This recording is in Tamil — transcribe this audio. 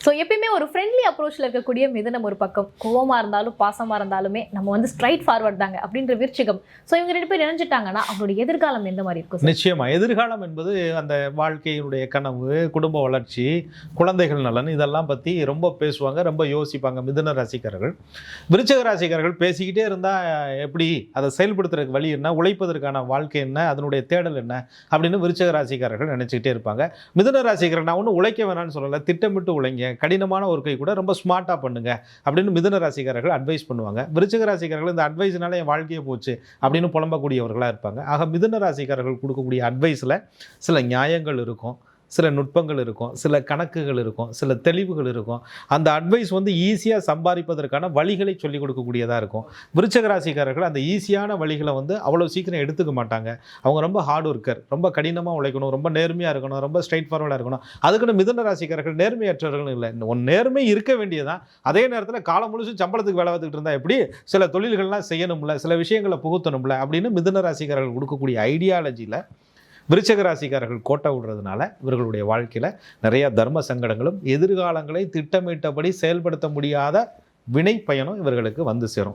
ஸோ எப்பயுமே ஒரு ஃப்ரெண்ட்லி அப்ரோச்சில் இருக்கக்கூடிய மிதுனம் ஒரு பக்கம், கோவமாக இருந்தாலும் பாசமாக இருந்தாலுமே நம்ம வந்து ஸ்ட்ரைட் ஃபார்வர்ட் தாங்க அப்படின்ற விருச்சிகம். ஸோ இவங்க 2 பேர் இணைஞ்சிட்டாங்கன்னா அவங்களுடைய எதிர்காலம் எந்த மாதிரி இருக்கும்? நிச்சயமா எதிர்காலம் என்பது அந்த வாழ்க்கையினுடைய கனவு, குடும்ப வளர்ச்சி, குழந்தைகள் நலன் இதெல்லாம் பற்றி ரொம்ப பேசுவாங்க, ரொம்ப யோசிப்பாங்க மிதுன ராசிக்காரர்கள். விருச்சிக ராசிக்காரர்கள் பேசிக்கிட்டே இருந்தால் எப்படி, அதை செயல்படுத்துறதுக்கு வழி என்ன, உழைப்பதற்கான வாழ்க்கை என்ன, அதனுடைய தேடல் என்ன அப்படின்னு விருச்சிக ராசிக்காரர்கள் நினச்சிக்கிட்டே இருப்பாங்க. மிதுன ராசிக்காரர்கள் நான் ஒன்றும் உழைக்க வேணாம்னு சொல்லலை, திட்டமிட்டு உழைங்க, கடினமான ஒரு கை கூட ரொம்ப ஸ்மார்ட்டாக பண்ணுங்க அப்படின்னு மிதுன ராசிக்காரர்கள் அட்வைஸ் பண்ணுவாங்க. விருச்சிக ராசிக்காரர்கள் இந்த அட்வைஸ்னால என் வாழ்க்கையே போச்சு அப்படின்னு புலம்பக்கூடியவர்களாக இருப்பாங்க. ஆக மிதுன ராசிக்காரர்கள் கொடுக்கக்கூடிய அட்வைஸில் சில நியாயங்கள் இருக்கும், சில நுட்பங்கள் இருக்கும், சில கணக்குகள் இருக்கும், சில தெளிவுகள் இருக்கும். அந்த அட்வைஸ் வந்து ஈஸியாக சம்பாதிப்பதற்கான வழிகளை சொல்லிக் கொடுக்கக்கூடியதாக இருக்கும். விருச்சிக ராசிக்காரர்கள் அந்த ஈஸியான வழிகளை வந்து அவ்வளோ சீக்கிரம் எடுத்துக்க மாட்டாங்க. அவங்க ரொம்ப ஹார்ட் ஒர்க்கர், ரொம்ப கடினமாக உழைக்கணும், ரொம்ப நேர்மையாக இருக்கணும், ரொம்ப ஸ்ட்ரைட் ஃபார்வர்டாக இருக்கணும். அதுக்குன்னு மிதுன ராசிக்காரர்கள் நேர்மையற்றவர்கள் இல்லை. ஒன் நேர்மை இருக்க வேண்டியதான். அதே நேரத்தில் காலம் முழுசும் சம்பளத்துக்கு வேலை பார்த்துக்கிட்டு இருந்தால் எப்படி, சில தொழில்கள்லாம் செய்யணும்ல, சில விஷயங்களை புகுத்தணும்ல அப்படின்னு மிதுன ராசிக்காரர்கள் கொடுக்கக்கூடிய ஐடியாலஜியில் விருச்சிக ராசிக்காரர்கள் கோட்டை விடுறதுனால இவர்களுடைய வாழ்க்கையில் நிறைய தர்ம சங்கடங்களும், எதிர்காலங்களை திட்டமிட்டபடி செயல்படுத்த முடியாத வினை பயனும் இவர்களுக்கு வந்து சேரும்.